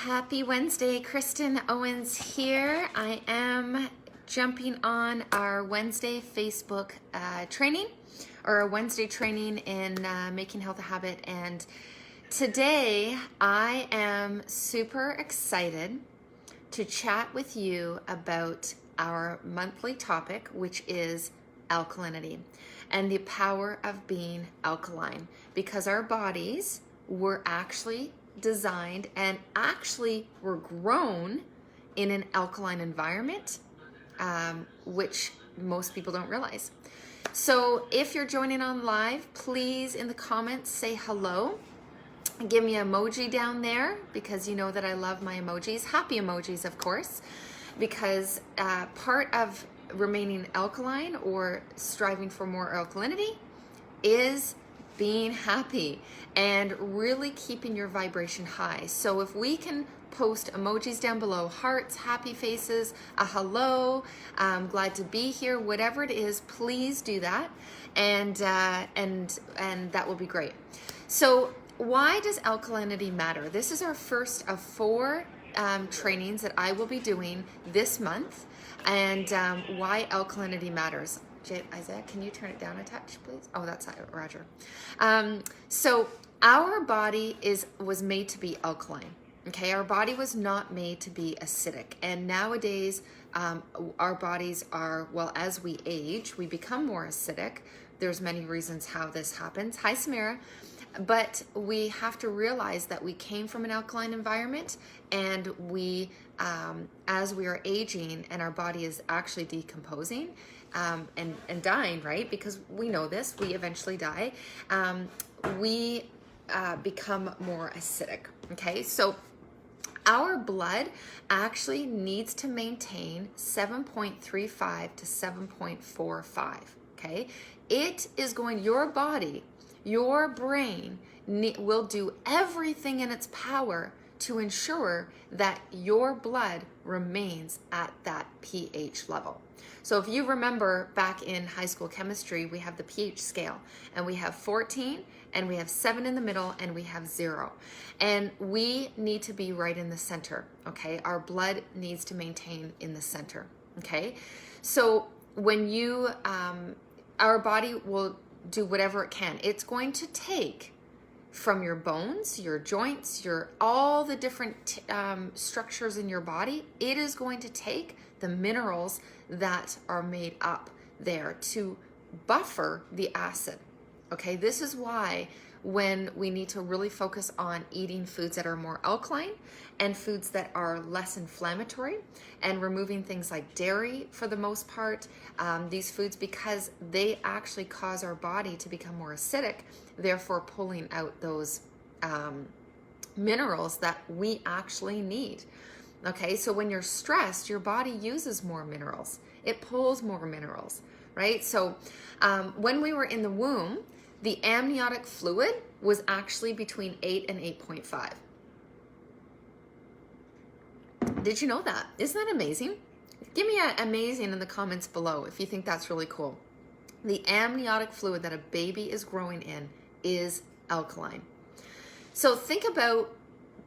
Happy Wednesday, Kristen Owens here. I am jumping on our Wednesday Facebook training, or a Wednesday training in making health a habit. And today I am super excited to chat with you about our monthly topic, which is alkalinity and the power of being alkaline, because our bodies were actually designed and actually were grown in an alkaline environment, which most people don't realize. So if you're joining on live, please in the comments say hello. Give me an emoji down there, because you know that I love my emojis. Happy emojis, of course, because part of remaining alkaline or striving for more alkalinity is being happy and really keeping your vibration high. So if we can post emojis down below, hearts, happy faces, a hello, glad to be here, whatever it is, please do that, and that will be great. So why does alkalinity matter? This is our first of 4 trainings that I will be doing this month, and why alkalinity matters. Isaiah, can you turn it down a touch, please? Oh, that's Roger. So our body was made to be alkaline. Okay, our body was not made to be acidic. And nowadays, our bodies are, well, as we age, we become more acidic. There's many reasons how this happens. Hi, Samira. But we have to realize that we came from an alkaline environment, and we, as we are aging and our body is actually decomposing and dying, right? Because we know this, we eventually die. We become more acidic, okay? So our blood actually needs to maintain 7.35 to 7.45, okay? It is going, your body, your brain will do everything in its power to ensure that your blood remains at that pH level. So if you remember back in high school chemistry, we have the pH scale, and we have 14, and we have 7 in the middle, and we have 0. And we need to be right in the center, okay? Our blood needs to maintain in the center, okay? So when you, our body will do whatever it can. It's going to take from your bones, your joints, all the different structures in your body. It is going to take the minerals that are made up there to buffer the acid. Okay, this is why when we need to really focus on eating foods that are more alkaline and foods that are less inflammatory, and removing things like dairy for the most part, these foods, because they actually cause our body to become more acidic, therefore pulling out those minerals that we actually need. Okay, so when you're stressed, your body uses more minerals. It pulls more minerals, right? So when we were in the womb, the amniotic fluid was actually between 8 and 8.5. Did you know that? Isn't that amazing? Give me an amazing in the comments below if you think that's really cool. The amniotic fluid that a baby is growing in is alkaline. So think about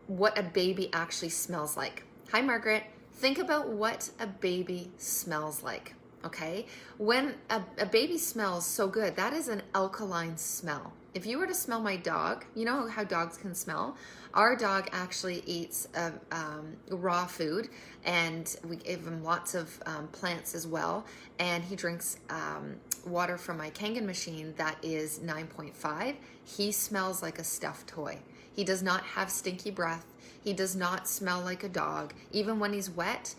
what a baby actually smells like. Hi, Margaret. Think about what a baby smells like, okay? When a baby smells so good, that is an alkaline smell. If you were to smell my dog, you know how dogs can smell? Our dog actually eats raw food, and we give him lots of plants as well, and he drinks water from my Kangen machine that is 9.5. He smells like a stuffed toy. He does not have stinky breath. He does not smell like a dog. Even when he's wet,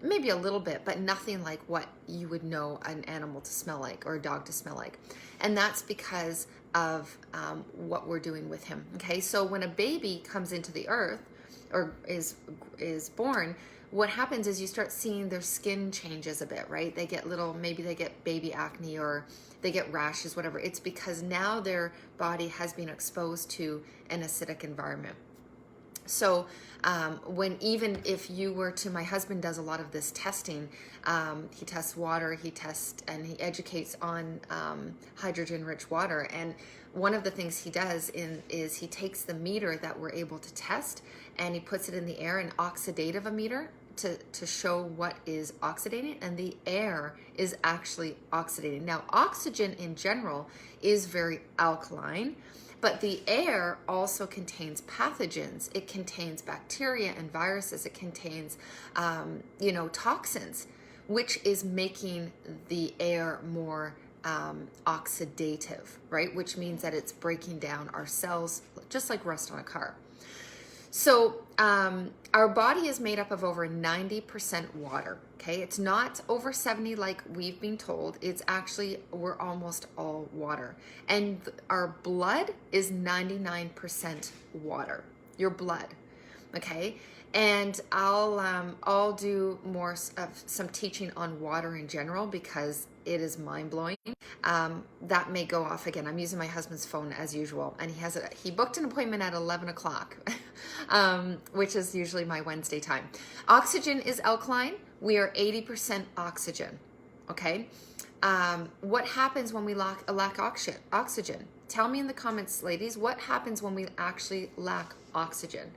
maybe a little bit, but nothing like what you would know an animal to smell like, or a dog to smell like. And that's because of what we're doing with him. Okay, so when a baby comes into the earth or is born, what happens is you start seeing their skin changes a bit, right? They get maybe they get baby acne, or they get rashes, whatever. It's because now their body has been exposed to an acidic environment. So even if you were to, my husband does a lot of this testing. He tests water, and he educates on hydrogen-rich water. And one of the things he does is he takes the meter that we're able to test and he puts it in the air, an oxidative meter, to show what is oxidating, and the air is actually oxidating. Now, oxygen in general is very alkaline, but the air also contains pathogens. It contains bacteria and viruses. It contains, toxins, which is making the air more oxidative, right? Which means that it's breaking down our cells, just like rust on a car. So our body is made up of over 90% water, okay? It's not over 70 like we've been told. It's actually, we're almost all water. And our blood is 99% water, your blood, okay? And I'll do more of some teaching on water in general because it is mind-blowing. That may go off again. I'm using my husband's phone as usual, and he booked an appointment at 11 o'clock, which is usually my Wednesday time. Oxygen is alkaline. We are 80% oxygen, okay? What happens when we lack oxygen? Tell me in the comments, ladies, what happens when we actually lack oxygen?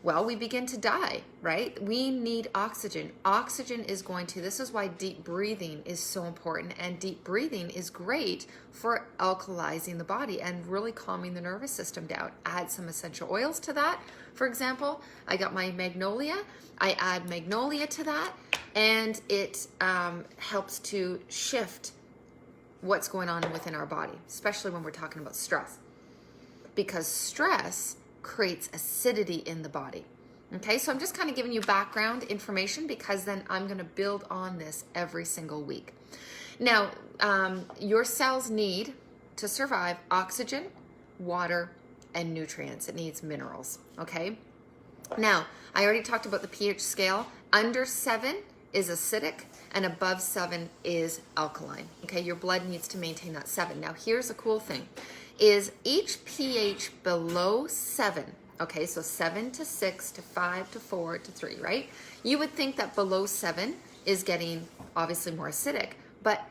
Well, we begin to die, right? We need oxygen. Oxygen is this is why deep breathing is so important. And deep breathing is great for alkalizing the body and really calming the nervous system down. Add some essential oils to that. For example, I got my magnolia. I add magnolia to that, and it helps to shift what's going on within our body, especially when we're talking about stress. Because stress creates acidity in the body. Okay, so I'm just kind of giving you background information because then I'm going to build on this every single week. Now, your cells need to survive oxygen, water, and nutrients. It needs minerals. Okay. Now, I already talked about the pH scale. Under 7 is acidic and above 7 is alkaline. Okay, your blood needs to maintain that 7. Now, here's a cool thing. Is each pH below 7, okay, so 7 to 6 to 5 to 4 to 3, right? You would think that below 7 is getting obviously more acidic, but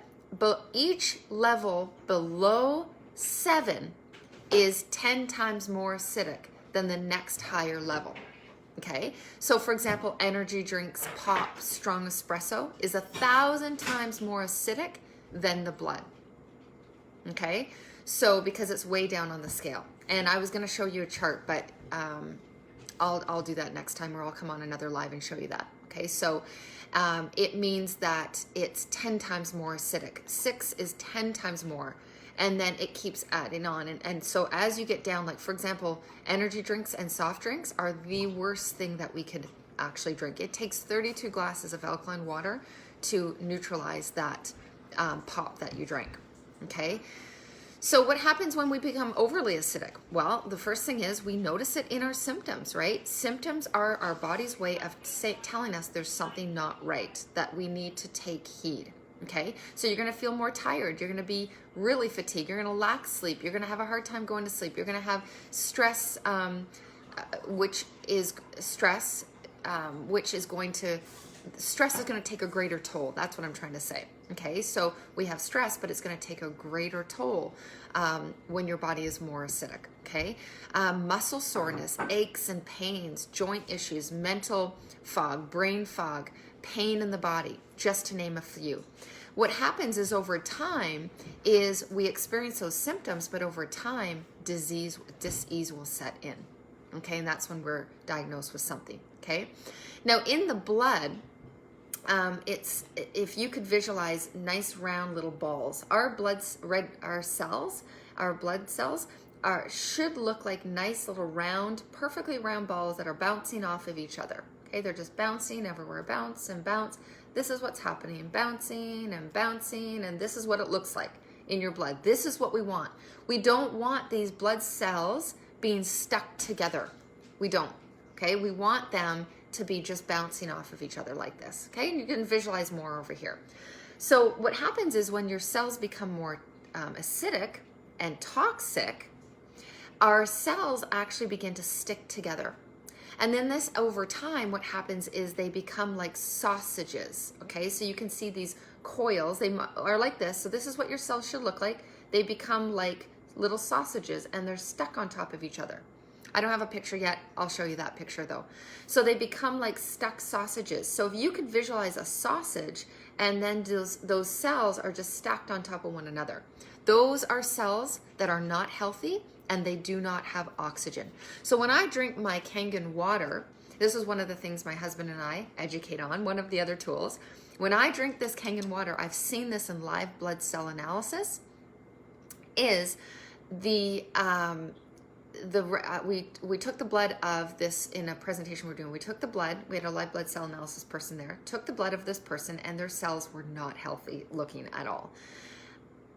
each level below 7 is 10 times more acidic than the next higher level, okay? So for example, energy drinks, pop, strong espresso is 1,000 times more acidic than the blood, okay? So because it's way down on the scale. And I was going to show you a chart, but I'll do that next time, or I'll come on another live and show you that. Okay, so it means that it's 10 times more acidic. 6 is 10 times more. And then it keeps adding on. And so as you get down, like for example, energy drinks and soft drinks are the worst thing that we could actually drink. It takes 32 glasses of alkaline water to neutralize that pop that you drank. Okay. So what happens when we become overly acidic? Well, the first thing is we notice it in our symptoms, right? Symptoms are our body's way of telling us there's something not right, that we need to take heed, okay? So you're going to feel more tired. You're going to be really fatigued. You're going to lack sleep. You're going to have a hard time going to sleep. You're going to have stress, which is going to take a greater toll. That's what I'm trying to say. Okay, so we have stress, but it's going to take a greater toll when your body is more acidic. Okay, muscle soreness, aches and pains, joint issues, mental fog, brain fog, pain in the body, just to name a few. What happens is over time is we experience those symptoms, but over time, disease will set in. Okay, and that's when we're diagnosed with something. Okay, now in the blood, if you could visualize nice round little balls, our blood cells should look like nice little round, perfectly round balls that are bouncing off of each other. Okay, they're just bouncing everywhere, bounce and bounce. This is what's happening, bouncing and bouncing, and this is what it looks like in your blood. This is what we want. We don't want these blood cells being stuck together. We don't. Okay, we want them to be just bouncing off of each other like this. Okay, and you can visualize more over here. So what happens is when your cells become more acidic and toxic, our cells actually begin to stick together. And then this, over time, what happens is they become like sausages, okay? So you can see these coils, they are like this. So this is what your cells should look like. They become like little sausages and they're stuck on top of each other. I don't have a picture yet. I'll show you that picture though. So they become like stuck sausages. So if you could visualize a sausage and then those cells are just stacked on top of one another. Those are cells that are not healthy and they do not have oxygen. So when I drink my Kangen water, this is one of the things my husband and I educate on, one of the other tools. When I drink this Kangen water, I've seen this in live blood cell analysis, is we took the blood of this in a presentation we're doing. We took the blood, we had a live blood cell analysis person there, took the blood of this person and their cells were not healthy looking at all.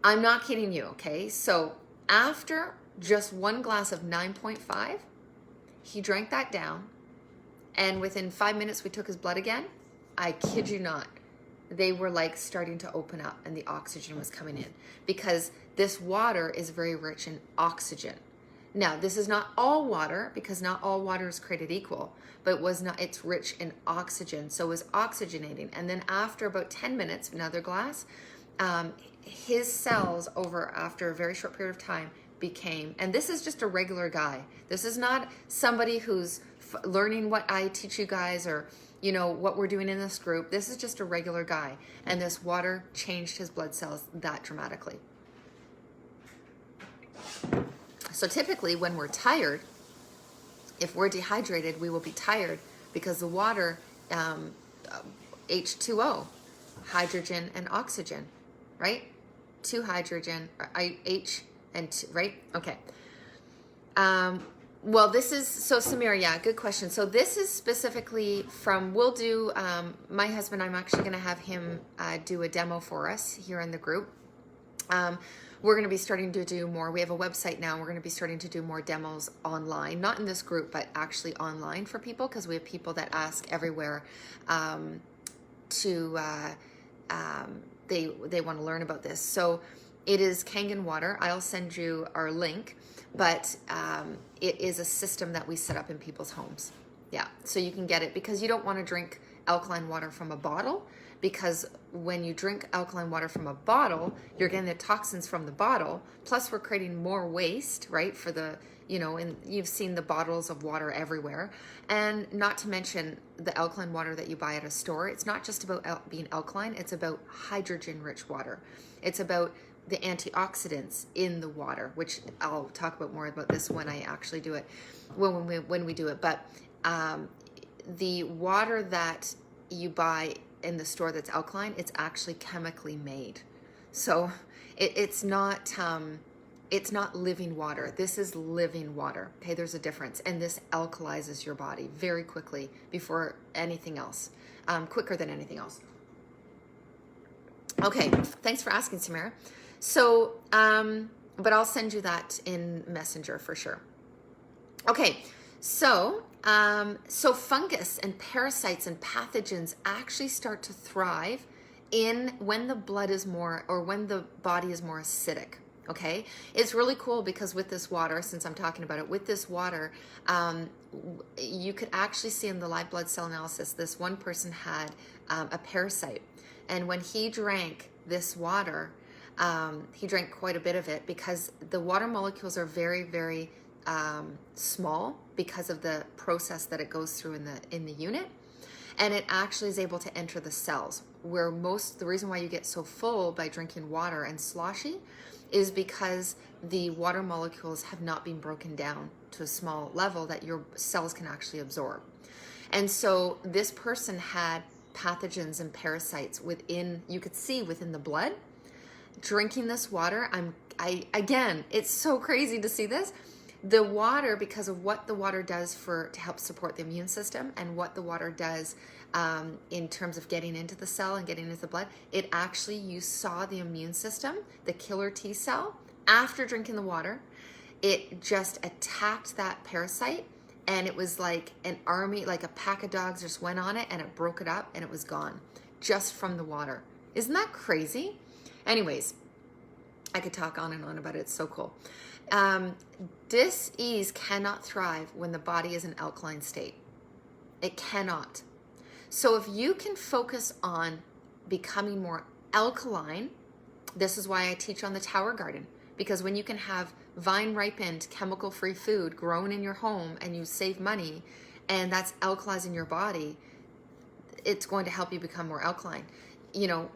I'm not kidding you, okay? So after just one glass of 9.5, he drank that down and within 5 minutes we took his blood again. I kid you not. They were like starting to open up and the oxygen was coming in because this water is very rich in oxygen. Now, this is not all water because not all water is created equal, but it's rich in oxygen, so it was oxygenating. And then after about 10 minutes, another glass, his cells after a very short period of time became, and this is just a regular guy. This is not somebody who's learning what I teach you guys or what we're doing in this group. This is just a regular guy. And this water changed his blood cells that dramatically. So typically when we're tired, if we're dehydrated, we will be tired because the water, H2O, hydrogen and oxygen, right? 2 hydrogen, H and 2, right? Okay. Well, this is, so Samira, yeah, good question. So this is specifically from, we'll do, my husband, I'm actually going to have him do a demo for us here in the group. We're going to be starting to do more. We have a website now. We're going to be starting to do more demos online, not in this group, but actually online for people because we have people that ask everywhere they want to learn about this. So it is Kangen water. I'll send you our link, but it is a system that we set up in people's homes. Yeah, so you can get it because you don't want to drink alkaline water from a bottle, because when you drink alkaline water from a bottle, you're getting the toxins from the bottle, plus we're creating more waste, right, for the, and you've seen the bottles of water everywhere. And not to mention the alkaline water that you buy at a store. It's not just about being alkaline, it's about hydrogen-rich water. It's about the antioxidants in the water, which I'll talk about more about this when I actually do it, when we do it. But the water that you buy in the store that's alkaline, it's actually chemically made. So it's not living water. This is living water. Okay, there's a difference. And this alkalizes your body very quickly before anything else, quicker than anything else. Okay, thanks for asking, Samira. So, but I'll send you that in Messenger for sure. Okay, so fungus and parasites and pathogens actually start to thrive when the blood is more, or when the body is more acidic. Okay, it's really cool because with this water, since I'm talking about it, with this water, you could actually see in the live blood cell analysis, this one person had a parasite, and when he drank this water, he drank quite a bit of it because the water molecules are very, very small because of the process that it goes through in the unit, and it actually is able to enter the cells. Where the reason why you get so full by drinking water and sloshy is because the water molecules have not been broken down to a small level that your cells can actually absorb. And so this person had pathogens and parasites you could see within the blood. Drinking this water, again, it's so crazy to see this. The water, because of what the water does to help support the immune system and what the water does in terms of getting into the cell and getting into the blood, you saw the immune system, the killer T cell, after drinking the water, it just attacked that parasite, and it was like an army, like a pack of dogs just went on it and it broke it up and it was gone just from the water. Isn't that crazy? Anyways, I could talk on and on about it. It's so cool. Dis-ease cannot thrive when the body is in alkaline state. It cannot. So if you can focus on becoming more alkaline, this is why I teach on the tower garden, because when you can have vine ripened chemical free food grown in your home and you save money, and that's alkalizing your body, it's going to help you become more alkaline. You know,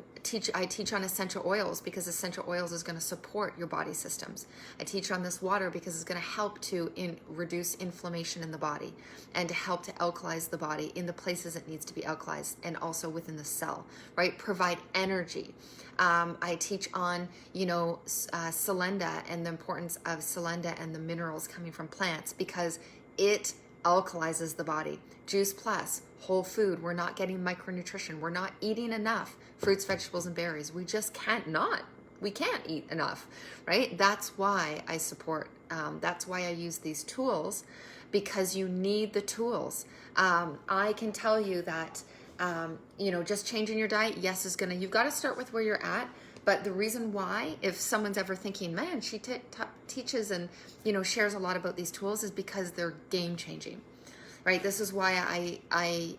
I teach on essential oils because essential oils is going to support your body systems. I teach on this water because it's going to help to reduce inflammation in the body and to help to alkalize the body in the places it needs to be alkalized, and also within the cell, right? Provide energy. I teach on, Selenda and the importance of Selenda and the minerals coming from plants, because it alkalizes the body. Juice Plus, whole food. We're not getting micronutrition. We're not eating enough fruits, vegetables, and berries. We just we can't eat enough, right? That's why I support, that's why I use these tools, because you need the tools. I can tell you that, just changing your diet, yes, you've got to start with where you're at. But the reason why, if someone's ever thinking, man, she teaches and, shares a lot about these tools, is because they're game changing, right? This is why I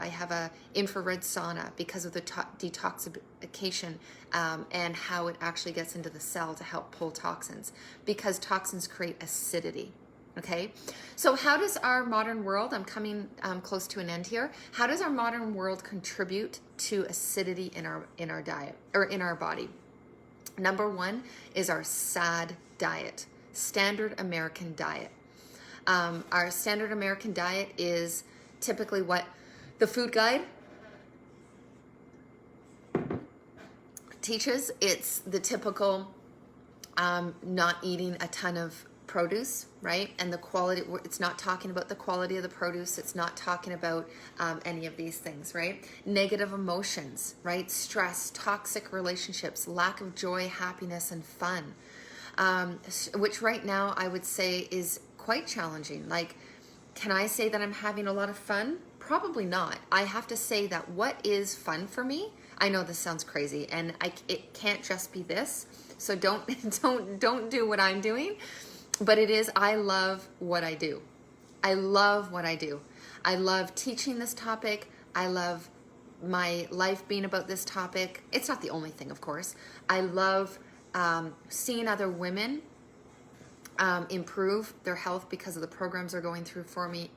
have a infrared sauna, because of the detoxification and how it actually gets into the cell to help pull toxins, because toxins create acidity. Okay, so how does our modern world, I'm coming close to an end here, how does our modern world contribute to acidity in our diet, or in our body? Number one is our SAD diet, standard American diet. Our standard American diet is typically what the food guide teaches. It's the typical not eating a ton of produce, right? And the quality, it's not talking about the quality of the produce. It's not talking about any of these things, right? Negative emotions, right? Stress, toxic relationships, lack of joy, happiness, and fun, which right now I would say is quite challenging. Like, can I say that I'm having a lot of fun? Probably not. I have to say that what is fun for me, I know this sounds crazy, and it can't just be this. So don't do what I'm doing. But it is, I love what I do. I love what I do. I love teaching this topic. I love my life being about this topic. It's not the only thing, of course. I love seeing other women improve their health because of the programs they're going through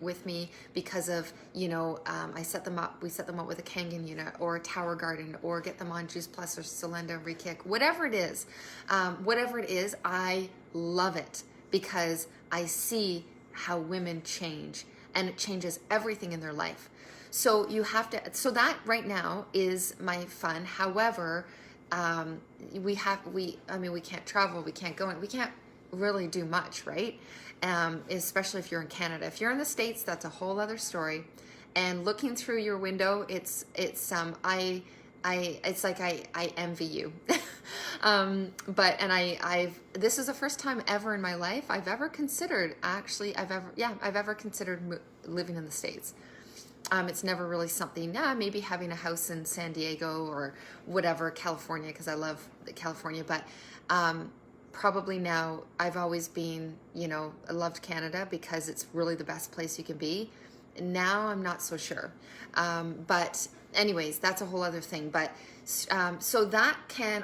with me, because of, I set them up, we set them up with a Kangen unit or a Tower Garden, or get them on Juice Plus or Selenda Re-Kick, whatever it is, I love it, because I see how women change, and it changes everything in their life. So that right now is my fun. However, we can't travel, we can't go in, we can't really do much, right? Especially if you're in Canada. If you're in the States, that's a whole other story. And looking through your window, it's like I envy you. This is the first time ever in my life I've ever considered living in the States. It's never really something, maybe having a house in San Diego or whatever, California, because I love California, but probably now, I've always been, I loved Canada because it's really the best place you can be. Now I'm not so sure. But anyways, that's a whole other thing. But so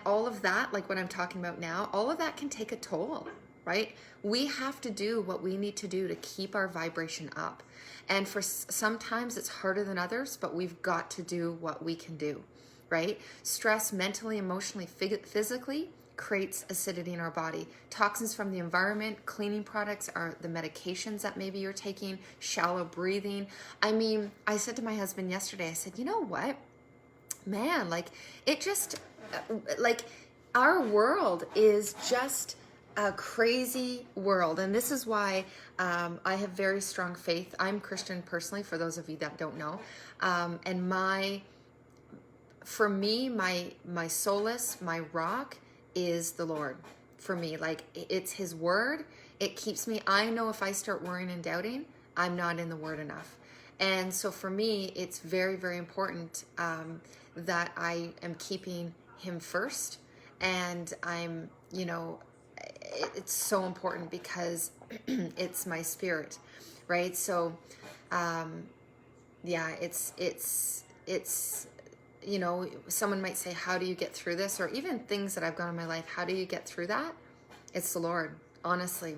all of that, like what I'm talking about now, all of that can take a toll, right? We have to do what we need to do to keep our vibration up. And for sometimes it's harder than others, but we've got to do what we can do, right? Stress mentally, emotionally, physically creates acidity in our body. Toxins from the environment, cleaning products, are the medications that maybe you're taking, shallow breathing. I said to my husband yesterday, I said, you know what, man, our world is just a crazy world. And this is why I have very strong faith. I'm Christian personally, for those of you that don't know. For me, my solace, my rock is the Lord. For me, it's His word. It keeps me. I know if I start worrying and doubting, I'm not in the word enough. And so for me, it's very, very important that I am keeping Him first. And I'm, it's so important because it's my spirit, right? So yeah, it's, you know, someone might say, how do you get through this? Or even things that I've gone in my life, how do you get through that? It's the Lord, honestly.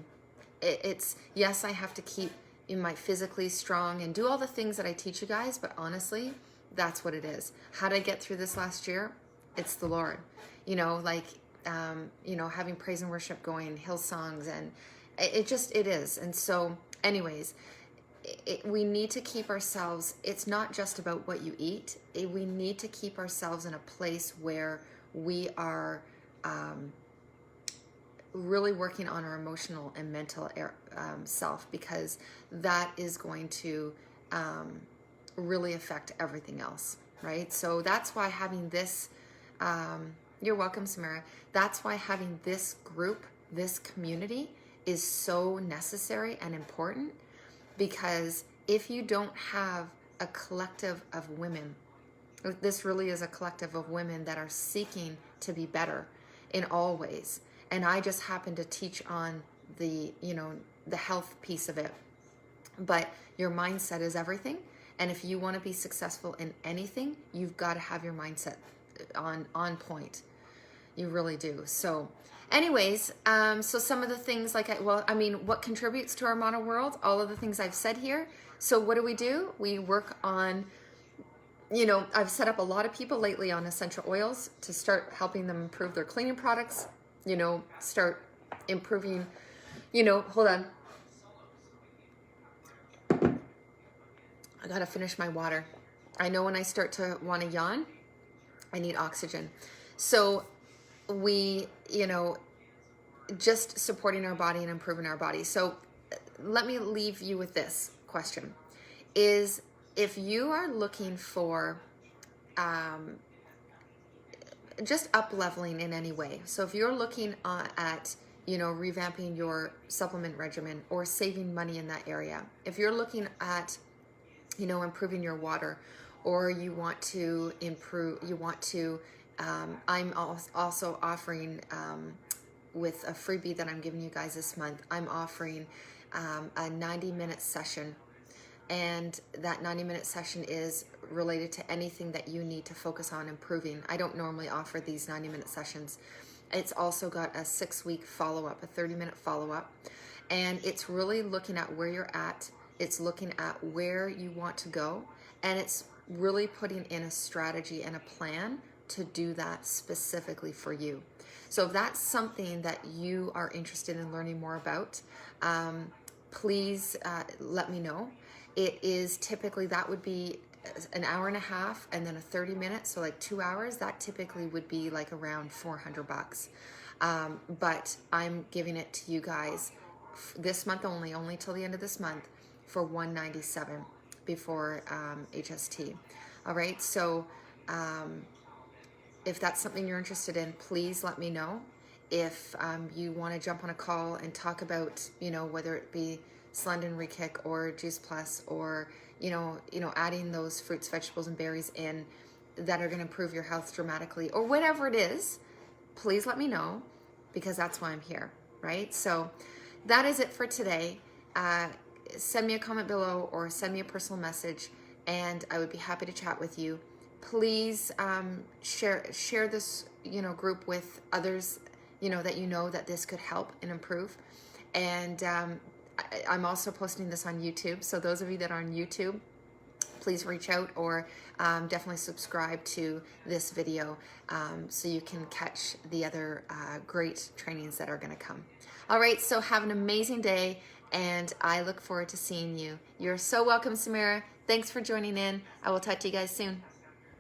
It's, yes, I have to keep my physically strong and do all the things that I teach you guys, but honestly, that's what it is. How did I get through this last year? It's the Lord. You know, like, you know, having praise and worship going, Hillsongs, and it is. And so anyways, we need to keep ourselves, it's not just about what you eat. We need to keep ourselves in a place where we are really working on our emotional and mental self, because that is going to really affect everything else, right? So that's why having this, you're welcome, Samara. That's why having this group, this community is so necessary and important, because if you don't have a collective of women, this really is a collective of women that are seeking to be better in all ways. And I just happen to teach on the, you know, the health piece of it. But your mindset is everything. And if you want to be successful in anything, you've got to have your mindset on point. You really do. So anyways, so some of the things like, what contributes to our modern world? All of the things I've said here. So what do? We work on, you know, I've set up a lot of people lately on essential oils to start helping them improve their cleaning products, you know, start improving, you know, hold on. I got to finish my water. I know when I start to want to yawn, I need oxygen. So we, you know, just supporting our body and improving our body. So let me leave you with this question, is if you are looking for just up-leveling in any way. So if you're looking at, you know, revamping your supplement regimen or saving money in that area, if you're looking at, you know, improving your water, or you want to improve, I'm also offering, with a freebie that I'm giving you guys this month, I'm offering a 90-minute session. And that 90-minute session is related to anything that you need to focus on improving. I don't normally offer these 90-minute sessions. It's also got a 6-week follow-up, a 30-minute follow-up. And it's really looking at where you're at. It's looking at where you want to go. And it's really putting in a strategy and a plan to do that specifically for you. So if that's something that you are interested in learning more about, please let me know. It is typically, that would be an hour and a half and then a 30 minutes, so like 2 hours. That typically would be like around $400. But I'm giving it to you guys this month only till the end of this month, for $197 before HST. All right, so if that's something you're interested in, please let me know. If you want to jump on a call and talk about, you know, whether it be Slendin Re-Kick or Juice Plus, or you know, adding those fruits, vegetables, and berries in that are going to improve your health dramatically, or whatever it is, please let me know, because that's why I'm here, right? So that is it for today. Send me a comment below or send me a personal message, and I would be happy to chat with you. Please share this, you know, group with others, you know, that this could help and improve. And I'm also posting this on YouTube. So those of you that are on YouTube, please reach out, or definitely subscribe to this video so you can catch the other great trainings that are going to come. All right, so have an amazing day, and I look forward to seeing you. You're so welcome, Samara. Thanks for joining in. I will talk to you guys soon.